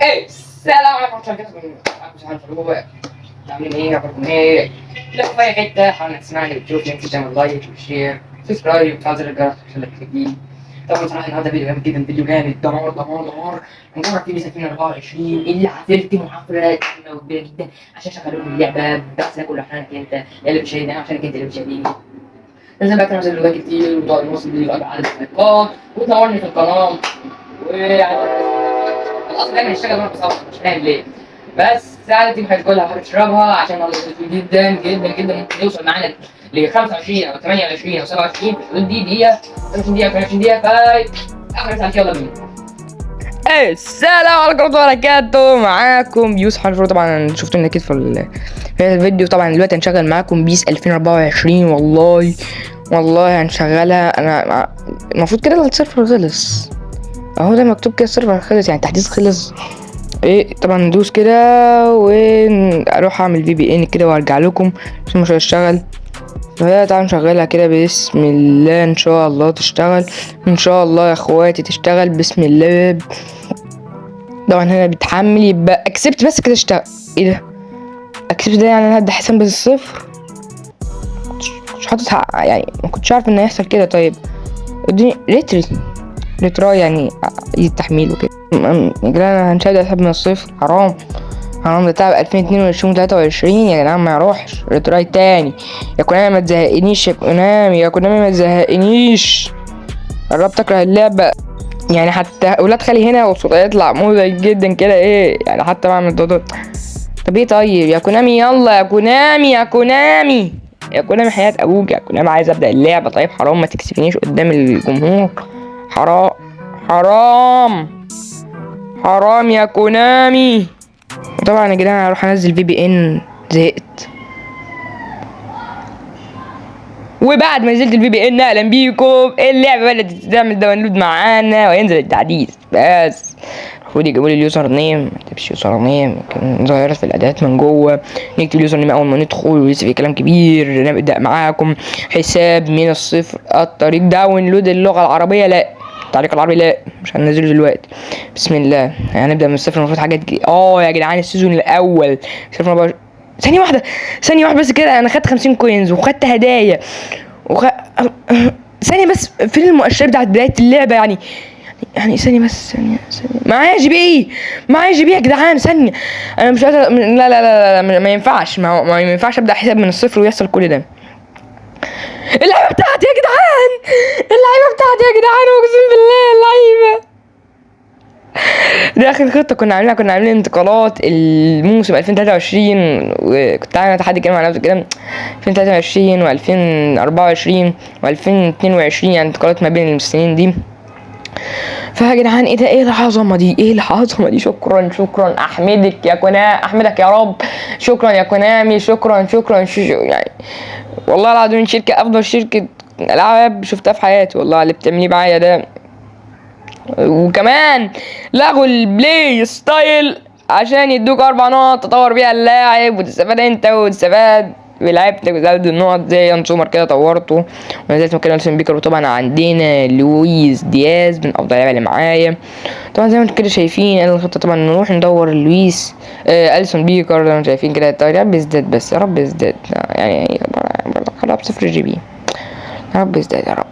ايه السلام عليكم ورحمة الله وبركاته. معكم سبحان الفروق. عاملين ايه؟ اخباركم ايه؟ لو في اي حتة حاول تسمعني وتشوفني انت تعمل لايك وشير سبسكرايب وتفعل زر الجرس عشان لك جديد. طبعا صراحة النهارده فيديو جامد جدا، فيديو جامد دمار دمار دمار. هنجرب فيه سفينة 24 اللي عفرت محافرة كبيرة جدا عشان شغلوا لي اللعبة بس ده كله عشانك انت اللي بتشاهدني، عشانك انت اللي بتشاهدني. لازم بقى تنزل فيديوهات كتير وتقعد نوصل فيديو عدد اللايكات وتنورني في القناة. الاصل دايما الشجره وانا بصور مش فاهم ليه، بس ساعة دي هتاكلها وهتشربها عشان النهارده جدا جدا جدا ممكن يوصل معانا ل 25 او 28 او 27 في الحدود دي دقيقة 25 دقيقة 28 دقيقة فاي اخر ساعة يلا بينا. السلام عليكم ورحمة الله وبركاته، معاكم يوسف حنفرو. طبعا شفتوا اكيد في الفيديو. طبعا دلوقتي هنشغل معاكم بيس 2024. والله هنشغلها. انا المفروض كده السيرفر خلص اهو، ده مكتوب كده السيرفر خلص، يعني التحديث خلص. ايه طبعا ندوس كده واروح اعمل في بي ان كده وارجع لكم عشان مش هشتغل. تعالوا نشغلها كده بسم الله، ان شاء الله تشتغل ان شاء الله يا اخواتي، تشتغل بسم الله. طبعا هنا بتحمل يبقى اكسبت بس كده اشتغل. ايه ده اكسبت ده؟ يعني انا هبدا حساب بالصفر، مش حاطط يعني ما كنتش عارف ان هيحصل كده. طيب اديني ريتراي يعني التحميل وكده. يا جدعان هنشاهد حساب من الصفر، حرام ده تعب 2022 و23 يا جدعان، ما يروحش ريتراي تاني. يا كونامي ما تزهقنيش، يا كونامي ما تزهقنيش. قربت اكره اللعبه يعني، حتى اولاد خالي هنا وصوت يطلع مزعج جدا كده. ايه يعني حتى بعمل ضغط. طب ايه طيب يا كونامي، يلا يا كونامي يا كونامي حياة ابوك يا كونامي، عايز ابدا اللعبه. طيب حرام ما تكسفنيش قدام الجمهور، حرام حرام حرام يا كونامي. طبعا يا جدعان هروح انزل في بي ان، زهقت. وبعد ما نزلت الفي بي ان اهلا بيكم، اللعبه بدات تعمل داونلود معانا وينزل التحديث. بس المفروض يجيبوا لي اليوزر نيم، ما تكتبش يوزر نيم، كان ظاهره في الاعدادات من جوه. نكتب اليوزر نيم اول ما ندخل ولسه في كلام كبير. نبدا معاكم حساب من الصفر، الطريق داونلود اللغه العربيه لا، التعليق العربي لا، مش هننزله دلوقتي. بسم الله هنبدا من الصفر. المفروض حاجات يا جدعان السيزون الاول ثانية واحدة بس كده. انا خدت 50 كوينز وخدت هدايا ثانية بس، فين المؤشر بتاعت بداية اللعبة يعني ثانية بس، ثانية معايا جي بي يا جدعان. ثانية انا مش قادر. لا ما ينفعش، ما ينفعش ابدا حساب من الصفر ويحصل كل ده. اللعيبة بتاعتي يا جدعان اقسم بالله اللعيبة دي اخر خطه كنا عاملين انتقالات الموسم 2023، وكنت عامل تحدي كده مع نفسي كده 2023 و2024 و2022، يعني انتقالات ما بين السنين دي. فيا جدعان ايه ده، ايه العظمه دي، شكرا احمدك يا رب، شكرا يا كونامي، شكرا يعني والله العظيم افضل شركه العاب شفتها في حياتي والله اللي بتعمليه معايا ده. وكمان لغوا البلاي ستايل عشان يدوك 4 نقط تطور بيها اللاعب وتستفاد انت وتستفاد بلعبتك وتزود النقط زي انسومر كده طورته ونزلت مكان السن بيكر. وطبعا عندنا لويس دياز من افضل اللعيبه اللي معايا. طبعا زي ما انتم كده شايفين الخطه، طبعا نروح ندور لويس اليسون بيكر زي ما انتم شايفين كده. يا رب يزداد بس، يا رب يزداد يعني خليها ب0 جي بي، يا رب يزداد يا رب.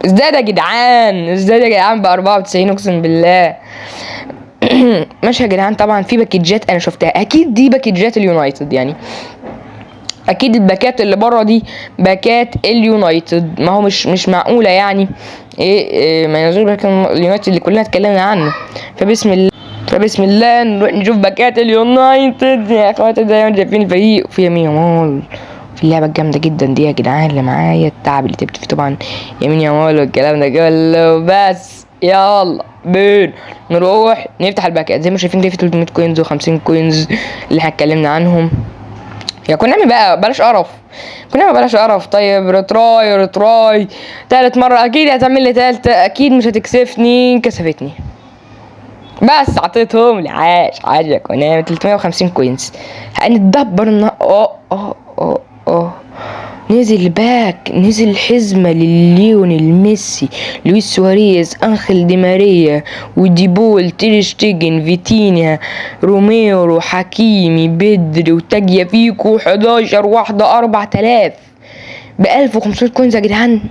ازداد يا جدعان ب 94 اقسم بالله. ماشي يا جدعان. طبعا في باكيجات انا شفتها، اكيد دي باكيجات اليونايتد، يعني اكيد الباكات اللي بره دي باكات اليونايتد. ما هو مش معقوله يعني ايه ما ينزلوا باك اليونايتد اللي كلنا اتكلمنا عنه. فبسم الله نروح نشوف باكات اليونايتد يا اخواتي. زي ما شايفين الفريق وفي يمين يامال في اللعبه الجامده جدا دي يا جدعان اللي معايا، التعب اللي تبت فيه طبعا يمين يامال والكلام ده كله. بس يلا نروح نفتح الباكات زي ما شايفين كده، في 300 كوينز و50 كوينز اللي احنا اتكلمنا عنهم. يا كونامي بقى بلاش قرف. طيب ريتراي تالت مرة اكيد هتعمل لي تالتة، اكيد مش هتكسفني. كسفتني بس عطيتهم لي. عاش يا كونامي 350 كوينز. هندبر نزل باك، نزل حزمة لليونيل ميسي، لويس سواريز، انخيل دي ماريا، وديبول، تير شتيجن، فيتينيا، روميرو، حكيمي، بدري، وتاجيا فيكو. 11 واحدة 4000 ب1500 كوينز يا جدعان.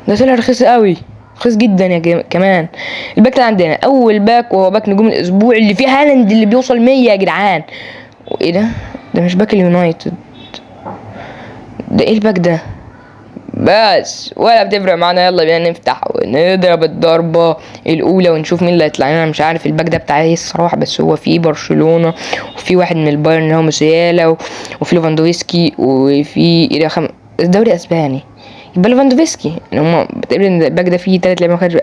ده طلع رخيص قوي، رخيص جدا يا كمان. الباك اللي عندنا اول باك وهو باك نجوم الاسبوع اللي فيه هالاند اللي بيوصل 100 يا جدعان. وايه ده؟ ده مش باك اليونايتد، ده ايه الباك ده؟ بس ولا بتفرق معانا. يلا بينا نفتح ونضرب الضربة الأولى ونشوف مين اللي هيطلع لنا. مش عارف الباك ده بتاع ايه الصراحة، بس هو في برشلونة وفي واحد من البايرن هو موسيالا وفي ليفاندوفسكي وفي إلى الدوري الأسباني يبقى ليفاندوفسكي. يعني هما تقريبا الباك ده فيه 3 لعيبة خارج.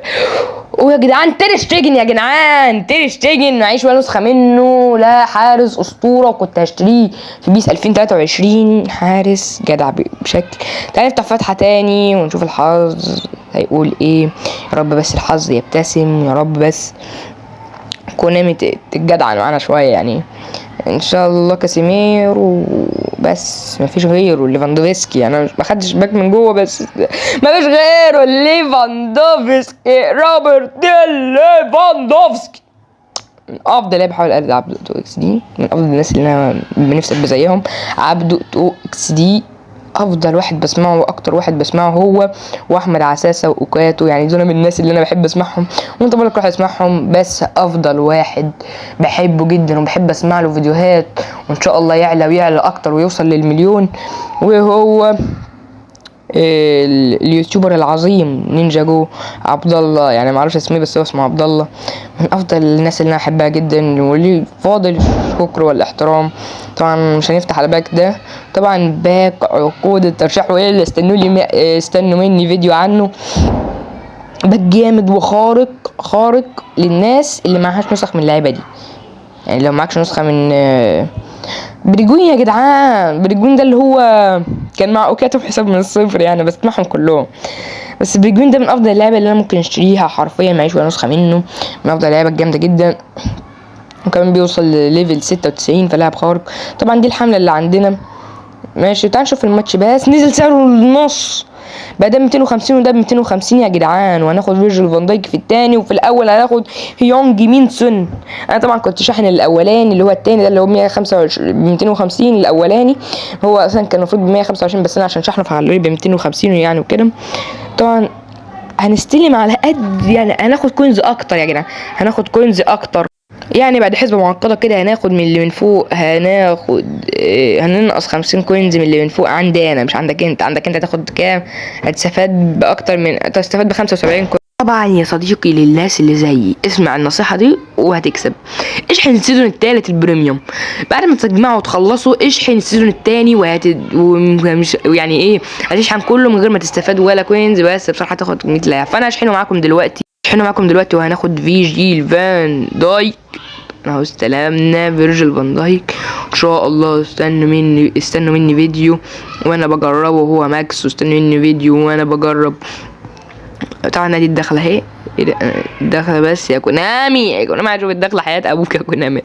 ويا جدعان تير شتيجن، يا جدعان تير شتيجن معيش ولا نسخة منه. لا حارس أسطورة، وكنت هشتريه في بيس 2023. حارس جدع بشكل. تعالى نفتح فتحة تاني ونشوف الحظ هيقول ايه. يا رب بس الحظ يبتسم، يا رب بس كونامي تتجدعن معانا شوية يعني ان شاء الله. كاسيمير وبس مفيش غيره. ليفاندوفسكي انا ما خدتش باك من جوه، بس مفيش غيره. ليفاندوفسكي، روبرت ليفاندوفسكي من افضل لاعب حاول العب عبدو اكس دي، من افضل الناس اللي انا بنفسي ابقى زيهم. عبدو اكس دي افضل واحد بسمعه واكتر واحد بسمعه هو واحمد عساسه واوكاتو، يعني دول من الناس اللي انا بحب اسمعهم وانت بالك روح اسمعهم. بس افضل واحد بحبه جدا وبحب اسمع له فيديوهات وان شاء الله يعلى ويعلى اكتر ويوصل للمليون، وهو اليوتيوبر العظيم نينجا جو عبد الله. يعني ما اعرفش اسمه بس هو اسمه عبد الله. من افضل الناس اللي انا احبها جدا ولي فاضل الشكر والاحترام. طبعا مش هنفتح على باك ده، طبعا باك عقود الترشيح وايه اللي استنوا مني فيديو عنه. باك جامد وخارق، خارق للناس اللي معهاش نسخ من اللعيبه دي. يعني لو معكش نسخه من بريجوين يا جدعان، بريجوين ده اللي هو كان مع اوكاتو في حساب من الصفر يعني، بس معهم كلهم. بس بريجوين ده من افضل اللعيبه اللي انا ممكن اشتريها حرفيا، معيش ولا نسخه منه. من افضل اللعيبه الجامده جدا، وكمان بيوصل لليفل 96 فلاعب خارق. طبعا دي الحمله اللي عندنا. ماشي تعال نشوف الماتش. بس نزل سعره النص بقى، ده 250 وده ب 250 يا جدعان. وهناخد فيرجيل فان دايك في التاني، وفي الاول هناخد هيونج مين سون. انا طبعا كنت شاحن الاولاني اللي هو التاني ده اللي هو 125 250. الاولاني هو اصلا كان المفروض ب 125 بس انا عشان شحنه فخلوني ب 250 يعني وكده. طبعا هنستلم على قد يعني هناخد كوينز اكتر يا جدعان، هناخد كوينز اكتر يعني. بعد حسبة معقدة كده هناخد من اللي من فوق، هناخد هننقص 50 كوينز من اللي من فوق عندي انا مش عندك انت. عندك انت هتاخد كام؟ هتستفاد باكتر من هتستفاد ب 75 كوينز. طبعا يا صديقي للناس اللي زيي اسمع النصيحة دي وهتكسب. اشحن السيزون التالت البريميوم بعد ما تجمعوا وتخلصوا. اشحن السيزون التاني ومش يعني ايه، هتشحن كله من غير ما تستفاد ولا كوينز، بس بصراحة تاخد 100 لاعب. فانا هشحنه معاكم دلوقتي، وهناخد فيرجيل فان دايك اهو. استلمنا فيرجيل فان دايك ان شاء الله. استنوا مني فيديو وانا بجربه هو ماكس، واستنوا مني فيديو وانا بجرب. طبعا دي الدخله اهي، الدخله بس يا كونامي، يا كونامي هشوف الدخله حياه ابوك يا كونامي.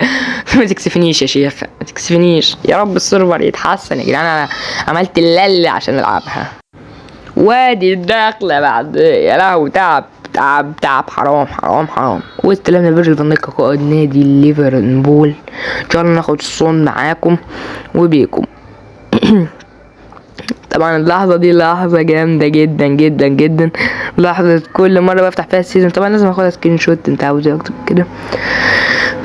ما تكسفنيش يا شيخ، ما تكسفنيش يا رب. السيرفر يتحسن يا جدعان، انا عملت اللي عشان العبها. وادي الدخله بعد يا لهوي تعب حرام. واستلمنا فيرجيل فان دايك قائد نادي ليفربول. ان شاء الله ناخد الصون معاكم وبيكم. طبعا اللحظه دي لحظه جامده جدا جدا جدا، لحظه كل مره بفتح فيها السيزون طبعا لازم اخدها سكرين شوت. انت عاوز اكتب كده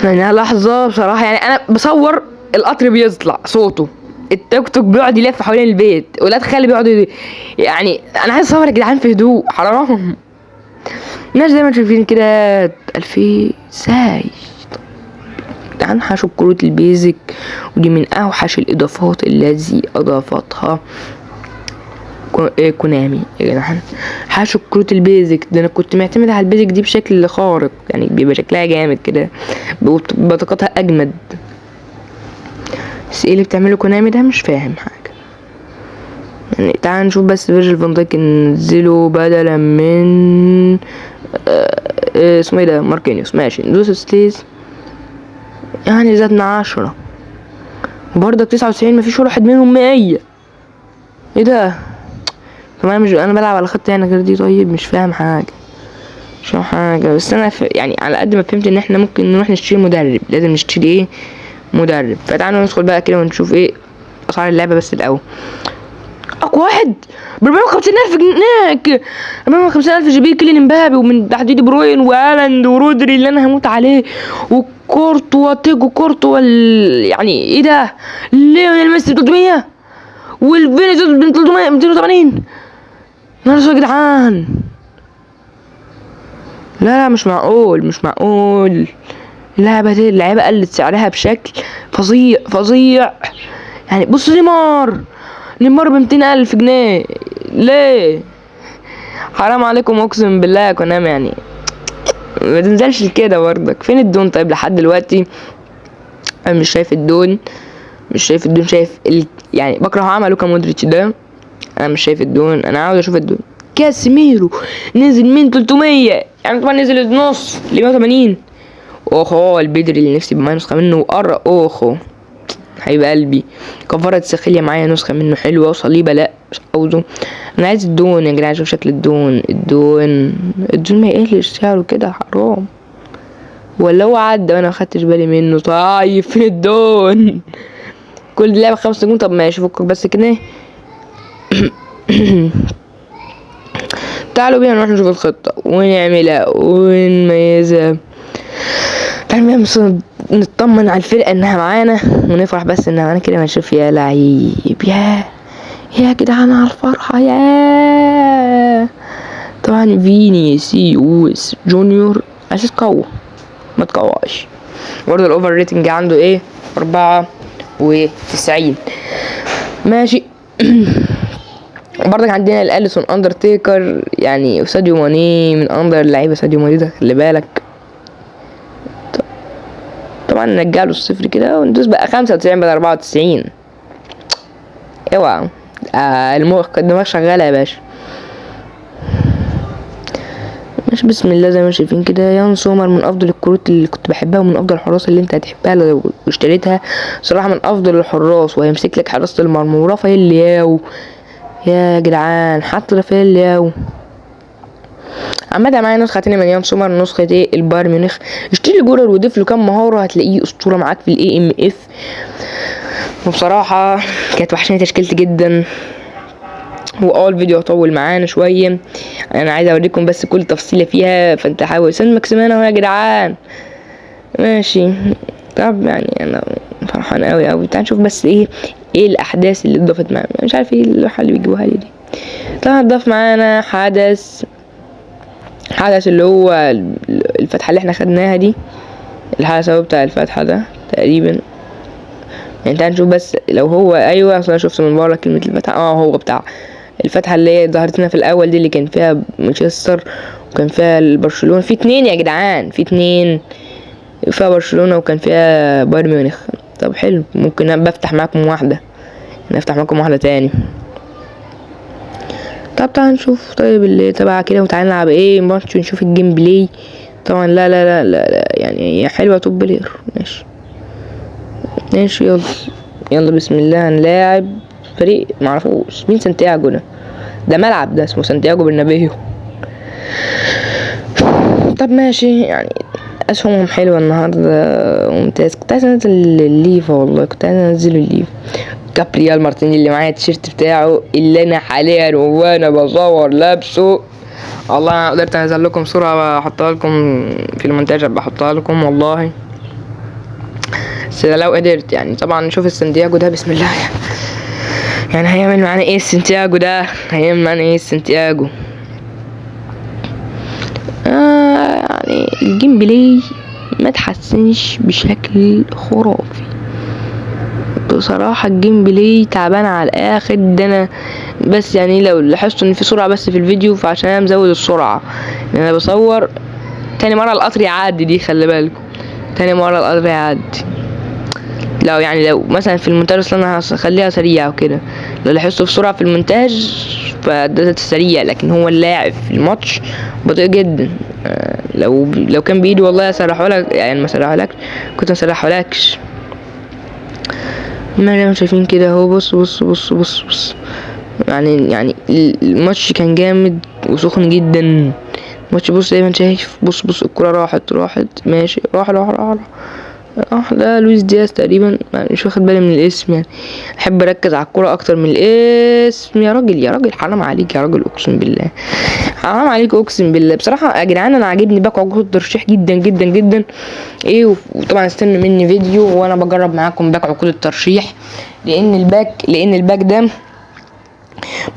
يعني لحظه بصراحه. يعني انا بصور القطر بيطلع صوته، التوك توك بيقعد يلف حوالين البيت، ولاد خالي بيقعدوا يعني انا عايز اصور يا جدعان في هدوء حرام. الناس زي ما شايفين كده 2000 ازاي جدعان. حشو كروت البيزك ودي من اوحش الاضافات التي اضافتها كونامي يا جدعان. حشو كروت البيزك ده انا كنت معتمد على البيزك دي بشكل خارق، يعني بيبقى شكلها جامد كده بطاقتها اجمد. بس ايه اللي بتعمله كونامي ده مش فاهم حاجه يعني. تعال نشوف بس فيرجيل فان دايك ننزله بدلا من اسمه ايه ده ماركينيوس. ماشي ندوس ستيز يعني زادنا 10 وبرضك 99 مفيش ولا واحد منهم 100. ايه ده؟ طب انا بلعب على خطة يعني غير دي. طيب مش فاهم حاجة، مش فاهم حاجة. بس انا يعني على قد ما فهمت ان احنا ممكن نروح نشتري مدرب، لازم نشتري ايه؟ مدرب. فتعالوا ندخل بقى كده ونشوف ايه اسعار اللعبة بس الاول. اقوى واحد ب 450,000 جنيه، 450,000 جي بي كيليان امبابي، ومن تحت دي بروين وهالاند ورودري اللي انا هموت عليه، وكورتوا تيجو كورتوا يعني ايه ده؟ ليونيل ميسي ب 300، والفينيسيوس ب 300 280. ناقص يا جدعان. لا مش معقول، مش معقول. اللعبة قلت سعرها بشكل فظيع. يعني بص نيمار ب 200,000 جنيه. ليه؟ حرام عليكم اقسم بالله يا كونامي. يعني ما تنزلش كده برضك. فين الدون طيب لحد دلوقتي؟ انا مش شايف الدون، شايف يعني بكره عمل لوكا مودريتش ده. انا مش شايف الدون، انا عاوز اشوف الدون. كاسيميرو نزل من 300، يعني طبعا نزل النص ل 180. اوخو البدري اللي نفسي بمعايا نسخه منه وقرا. اوخو حبيب قلبي. كفارة سخيلية معايا نسخة منه حلوة، وصليبة لا مش عاوزه. انا عايز الدون يا جدعان، اشوف شكل الدون ما يقلش سعره كده، حرام. ولا هو عدى وانا مخدتش بالي منه؟ طيب فين الدون؟ كل لعبة 5 نجوم. طب ماشي فكك بس كده. تعالوا بينا نروح نشوف الخطة ونعملها ونميزها. تعالوا بينا نطمن على الفرقة انها معانا، ونفرح بس انها معانا كده. ما نشوف يا لعيب يا جدعان على الفرحة. يا طبعا فينيسيوس جونيور اساس قوي، ما تقواش. برضه الاوفر ريتنج عنده ايه؟ 94. ماشي. برضك عندنا الاليسون اندرتيكر يعني، وساديو ماني من اندر اللعيبه. ساديو ماني ده خلي بالك. طبعا نرجع له الصفر كده وندوس بقى 95 بدل 94. اوعى الدماغ شغاله يا باشا. ماشي بسم الله. زي ما شايفين كده يان سومر من افضل الكروت اللي كنت بحبها، ومن افضل الحراس اللي انت هتحبها لو اشتريتها صراحه. من افضل الحراس وهيمسك لك حراسه المرمى. ورافائيل لياو يا جدعان، حتى رافائيل لياو. عامة معايا نسخة تانية من يان سومر، نسخة ايه؟ البايرن ميونخ. اشتري جولر وضيف له كام مهارة هتلاقيه اسطورة معاك في الاي ام اف. وبصراحة كانت وحشاني تشكيلتي جدا. الفيديو هطول معانا شوية، انا عايز اوريكم بس كل تفصيلة فيها. فانت حاول سن ماكسيمان اهو يا جدعان. ماشي. طب يعني انا فرحان اوي. تعال نشوف بس ايه الاحداث اللي اتضافت معانا. مش عارف ايه اللوحة اللي بيجيبوها لي دي. طبعا اتضاف معانا حدث اللي هو الفتحة اللي احنا خدناها دي. الحدث هو بتاع الفتحة ده تقريبا. يعني تعال نشوف بس لو هو ايوه. اصلا شفت من بره كلمة الفتحة. هو بتاع الفتحة اللي هي ظهرت لنا في الاول دي، اللي كان فيها مانشستر وكان فيها البرشلونة. في 2 يا جدعان، في 2 فيها برشلونة وكان فيها بايرن ميونخ. طب حلو، ممكن انا بفتح معاكم واحدة، نفتح معاكم واحدة تاني. طب تعال نشوف طيب اللي تبع كده، وتعالى نلعب ايه ماتش ونشوف الجيم بلاي. طبعا لا يعني هي حلوة توب بلاير. ماشي يلا بسم الله. هنلاعب فريق معرفوش مين. سانتياغو ده ملعب ده اسمه سانتياغو برنابيو. طب ماشي يعني اسهمهم حلوة النهاردة، ممتاز. كنت عايز انزل الليفا، والله كنت عايز انزل الليفا. جابريال مارتينيلي اللي معايا التيشيرت بتاعه اللي انا حاليا وانا بصور لابسه. والله انا قدرت انزل لكم صورة احطها لكم في المونتاج، بحطها لكم والله. بس لو قدرت يعني. طبعا نشوف السانتياغو ده بسم الله. يعني هيعمل معانا ايه السانتياغو ده؟ يعني الجيم بلاي ما تحسنش بشكل خرافي بصراحة. الجيم بلاي تعبان على الاخر ده. انا بس يعني لو لاحظتوا ان في سرعة بس في الفيديو، فعشان انا مزود السرعة لان انا بصور. تاني مرة القطر يعدي دي، خلي بالكم. تاني مرة القطر يعدي. لو مثلا في المونتاج اصلا انا هخليها سريعة وكده. لو لاحظتوا في سرعة في المونتاج فده سريع، لكن هو اللاعب في الماتش بطيء جدا. لو كان بايدي والله اسرحهولك، يعني ما اسرحهولكش، كنت مسرحهولكش. ما شايفين كده اهو. بص يعني الماتش كان جامد وسخن جدا. الماتش بص زي ما انت شايف، بص الكرة راحت ماشي، راح ده لويس دياز تقريبا، يعني مش واخد بالي من الاسم، يعني احب اركز على الكرة اكتر من الاسم. يا راجل حرام عليك يا راجل، اقسم بالله حرام عليك اقسم بالله. بصراحة يا جدعان انا عاجبني باك عقود الترشيح جدا جدا جدا. ايه، وطبعا استنوا مني فيديو وانا بجرب معاكم باك عقود الترشيح، لان الباك ده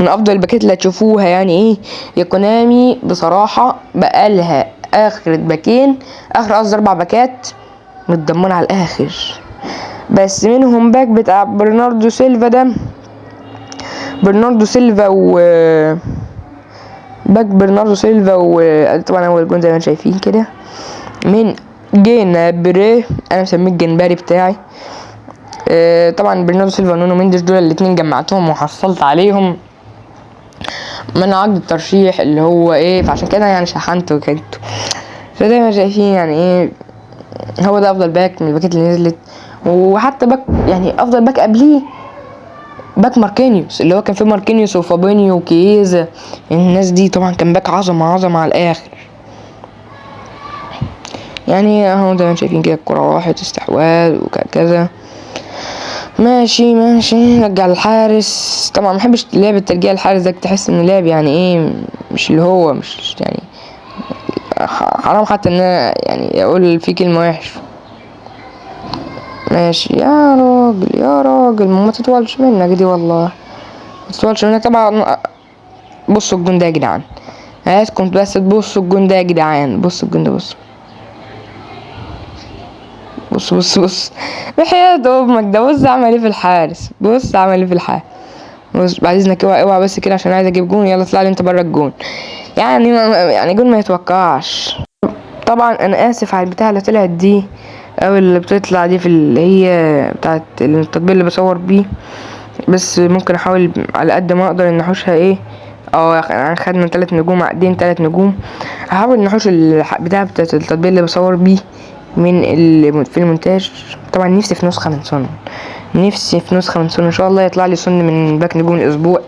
من افضل الباكات اللي هتشوفوها. يعني ايه يا كونامي بصراحة بقالها اخر باكين، اخر قصدي 4 باكات متدمرة على الاخر، بس منهم باك بتاع برناردو سيلفا ده، برناردو سيلفا و باك برناردو سيلفا، وطبعا اول جون زي ما انتم شايفين كده من جنابري، انا مسميه الجنبري بتاعي. طبعا برناردو سيلفا ونونو مينديش دول الاتنين جمعتهم وحصلت عليهم من عقد الترشيح اللي هو ايه، فعشان كده يعني شحنت وكدت. فزي ما شايفين يعني ايه، هو ده افضل باك من الباكات اللي نزلت. وحتى باك يعني افضل باك قبليه باك ماركينيوس، اللي هو كان فيه ماركينيوس وفابينيو وكييزا، الناس دي طبعا كان باك عظمة على الاخر. يعني اهو زي ما شايفين كده الكرة راحت استحواذ وكذا، ماشي نرجع للحارس. طبعا محبش لعب الترجيع الحارس ده، تحس ان لعب يعني ايه، مش اللي هو مش يعني حرام حتى ان يعني اقول فيه كلمة وحش. ماشي يا راجل ما تطولش منك دي والله، ما تطولش منك. طبعا بصوا الجون ده يا جدعان، عايزكم بس تبصوا الجون ده يا جدعان، بصوا الجون ده، بص بحياة امك ده، بص عمل ايه في الحارس، بص بعد اذنك اوعى بس كده عشان عايز اجيب جون. يلا اطلع لي انت بره الجون، يعني جون ما يتوقعش. طبعا انا اسف على البتاع اللي طلعت دي، او اللي بتطلع دي في اللي هي بتاعت التطبيق اللي بصور بيه، بس ممكن احاول على قد ما اقدر ان احوشها. ايه يعني خدنا 3 نجوم عقدين 3 نجوم، هحاول نحوش بتاعت التطبيق اللي بصور بيه في المونتاج. طبعا نفسي في نسخة من سون ان شاء الله يطلع لي سن من باك نجوم الاسبوع.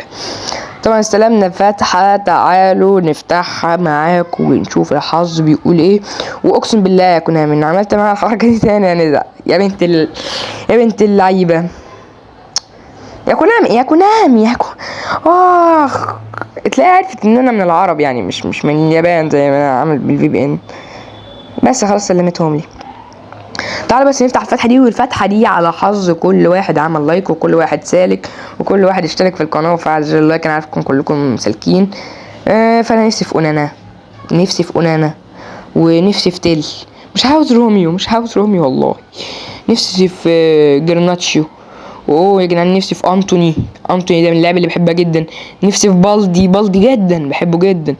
طبعا استلمنا فتحة، تعالوا نفتحها معاكم ونشوف الحظ بيقول ايه. واقسم بالله يا كونامي ان عملت معاها الحركة دي تاني هنزعل يا بنت اللعيبة يا كونامي اخ، تلاقي عرفت ان انا من العرب، يعني مش من اليابان زي ما انا عامل بالفي بي ان. بس خلاص سلمتهم لي. تعالوا بس نفتح الفتحة دي، والفتحة دي على حظ كل واحد عمل لايك، وكل واحد سالك، وكل واحد اشترك في القناة وفعل زر اللايك. انا عارفكم كلكم سالكين. فانا نفسي في اونانا، ونفسي في تيل. مش عاوز روميو والله. نفسي في جرناتشيو. اوه يا جدعان نفسي في انتوني ده من اللعب اللي بحبها جدا. نفسي في بالدي جدا، بحبه جدا.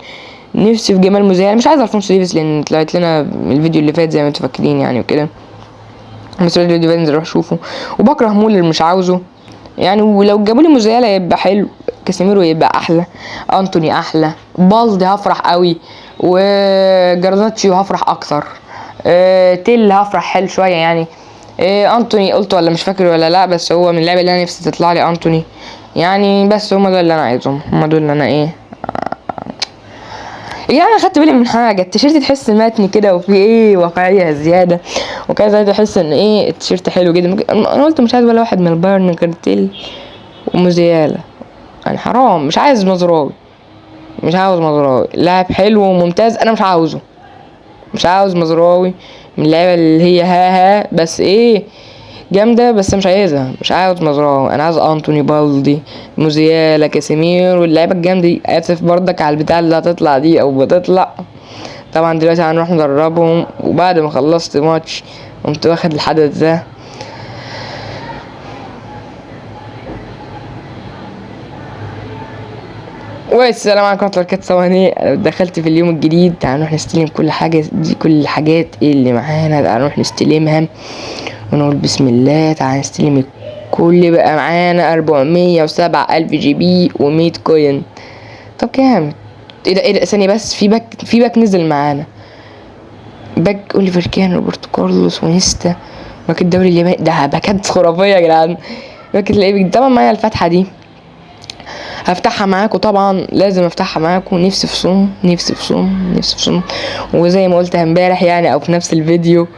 نفسي في جمال موزيالا. مش عايز الفونسو ديفيس لان طلعت لنا الفيديو اللي فات زي ما انتوا فاكرين يعني وكده، بس الفيديو ده روح شوفه. وبكره مولر مش عاوزه يعني، ولو جابوا لي موزيالا يبقى حلو، كاسيميرو يبقى احلى، انتوني احلى، بالدي هفرح قوي، وجرناتشيو هفرح اكتر، تيل هفرح حلو شويه يعني. انتوني قلت ولا مش فاكر ولا لا، بس هو من اللعبه اللي انا نفسي تطلع لي انتوني يعني. بس هما دول اللي انا عايزهم، هما دول اللي انا ايه. يعني انا خدت بالي من حاجه، التيشيرت تحس ماتني كده وفي ايه واقعيه زياده وكذا، تحس ان ايه التيشيرت حلو جدا. انا قلت مش عايز ولا واحد من البايرن غير تيل وموزيالا، يعني حرام. مش عاوز مزراوي لاعب حلو وممتاز، انا مش عاوز مزراوي من اللعيبه اللي هي ها بس ايه جامده، بس مش عاوز مزراوي. انا عايز انتوني، بالدي، موزيالا، كاسيمير، واللعيبه الجامده دي. اسف برضك على البتاع اللي هتطلع دي او بتطلع. طبعا دلوقتي هنروح ندربهم، وبعد ما خلصت ماتش قمت واخد الحدث ده. والسلام عليكم ورحمة الله وبركاته. ثواني دخلت في اليوم الجديد، تعالوا نروح نستلم كل حاجة دي، كل الحاجات اللي معانا تعالوا نروح نستلمها ونقول بسم الله. تعالوا نستلم كل بقى معانا 407,000 جي بي و100 كوين. طب كام؟ ايه ده ثانية بس، في باك نزل معانا، باك اوليفر كان، روبرتو كارلوس، ونيستا، باك الدوري الياباني. ده باكات خرافية يا جدعان، باك اللي طبعا معايا الفتحة دي. هفتحها معاكم طبعا، لازم افتحها معاكم. نفسي في صون، نفسي في صون، نفسي في صون. وزي ما قلت امبارح يعني او في نفس الفيديو،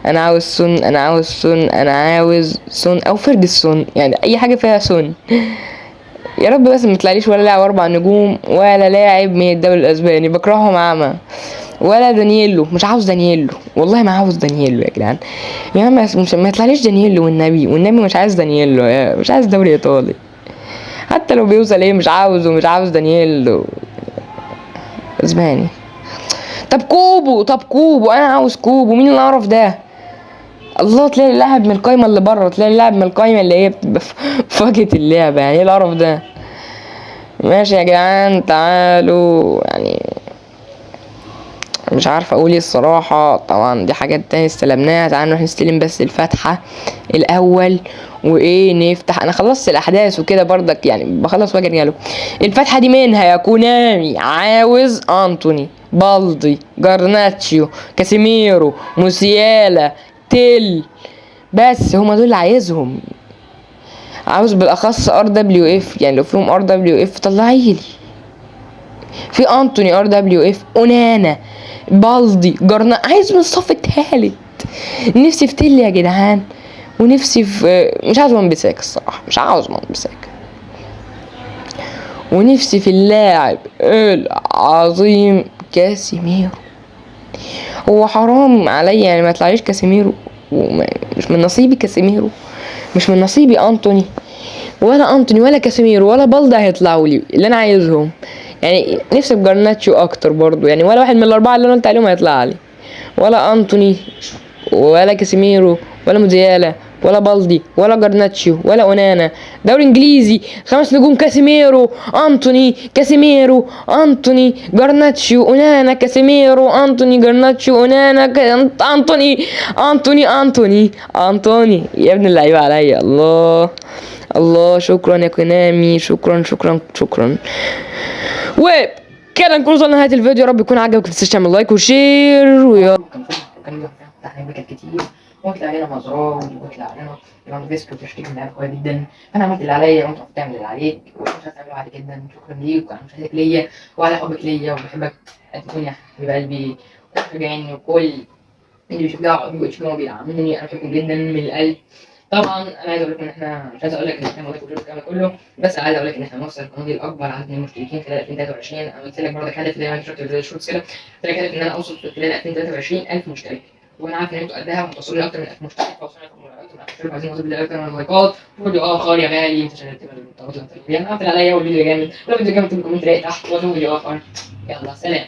انا عاوز سون، انا عاوز سون، انا عاوز سون او فيرجسون، يعني اي حاجه فيها سون. يا رب بس ما يطلعليش ولا لاعب 4 نجوم ولا لاعب من الدوري الاسباني، بكرههم عامة. ولا دانييلو، مش عاوز دانييلو، والله ما عاوز دانييلو يا جدعان. يا عم مش ما يطلعليش دانييلو، والنبي والنبي مش عايز دانييلو، مش عايز دوري ايطالي. حتى لو بيوصل ايه مش عاوزه، مش عاوز دانييلو اسباني. طب كوبو، طب كوبو، انا عاوز كوبو. مين اللي اعرف ده؟ الله، تلاقي لاعب من القايمه اللي بره، تلاقي لاعب من القايمه اللي هي بتبقى في واجهه اللعبه، يعني ايه القرف ده؟ ماشي يا جدعان تعالوا يعني، مش عارف اقول ايه الصراحة. طبعا دي حاجات تانية استلمناها، تعالوا نروح نستلم بس الفاتحة الاول وايه نفتح. انا خلصت الاحداث وكده برضك يعني، بخلص واجي ارجع له. الفاتحة دي منها يا كونامي عاوز انتوني، بالدي، جارناتشيو، كاسيميرو، موسيالا، تيل، بس هما دول اللي عايزهم. عاوز بالاخص ار دبليو اف، يعني لو فيهم ار دبليو اف طلعيلي. في انتوني ار دبليو اف، اونانا، بالدي، جرنا، عايز من الصف التالت. نفسي في تيلي يا جدعان، ونفسي في، مش عاوز وان بيساك الصراحه، مش عاوز وان بيساك. ونفسي في اللاعب العظيم كاسيميرو. هو حرام عليا يعني ما يطلعليش كاسيميرو، مش من نصيبي كاسيميرو، مش من نصيبي انتوني، ولا انتوني ولا كاسيميرو ولا بالدي هيطلعوا لي اللي انا عايزهم. يعني نفسي في جرناتشو اكتر برضو، يعني ولا واحد من الاربعه اللي انا قلت عليهم هيطلع لي، ولا انتوني ولا كاسيميرو ولا موزيالا ولا بالدي ولا جرناتشيو ولا اونانا. دوري انجليزي 5 نجوم، كاسيميرو، انتوني، كاسيميرو، انتوني، جرناتشيو، اونانا، كاسيميرو، انتوني، جرناتشيو، اونانا، انتوني، انتوني، انتوني، انتوني. يا ابن اللعيبه عليا، الله الله. شكرا يا كونامي، شكرا شكرا شكرا. وكده نكون وصلنا لنهايه الفيديو، يا رب يكون عجبك. متنساش تعمل لايك وشير ويا كان كتير، وطلع علينا مزرعه وطلع علينا يبقى ديسك وتشكيل من لعيبه قويه جدا. انا عملت اللي عليا وانت بتعمل اللي عليك، وانت هتعمله عادي جدا. شكرا ليك وعلى مشاهدتك ليا وعلى حبك ليا، وبحبك قد يا حبيب قلبي. ومشجعيني وكل اللي بيشجعوا بيدعموني، انا بحبكم جدا من القلب. طبعا انا عايز اقول لكم ان احنا، مش عايز اقول لك ان احنا مضيف وجود الكلام ده كله، بس عايز اقول لك ان احنا نوصل القناه دي لاكبر عدد من المشتركين خلال 2023. انا قلت لك برضه هدف زي ما انت شفت في الشورتس كده، قلت لك هدف ان انا اوصل خلال 2023 1000 مشترك، وانا عارف ان انتوا قدها وهتوصلوا لي اكتر من 1000 مشترك، فوصلنا اكتر من 1000 مشترك. عايزين نوصل لي اكتر من اللايكات وفيديو اخر يا غالي. انت شغلت بالطاقات الانترنتيه، انا عارف عليا والفيديو جامد، ولو الفيديو جامد تكتب كومنت رايق تحت، واشوف فيديو اخر. يلا سلام.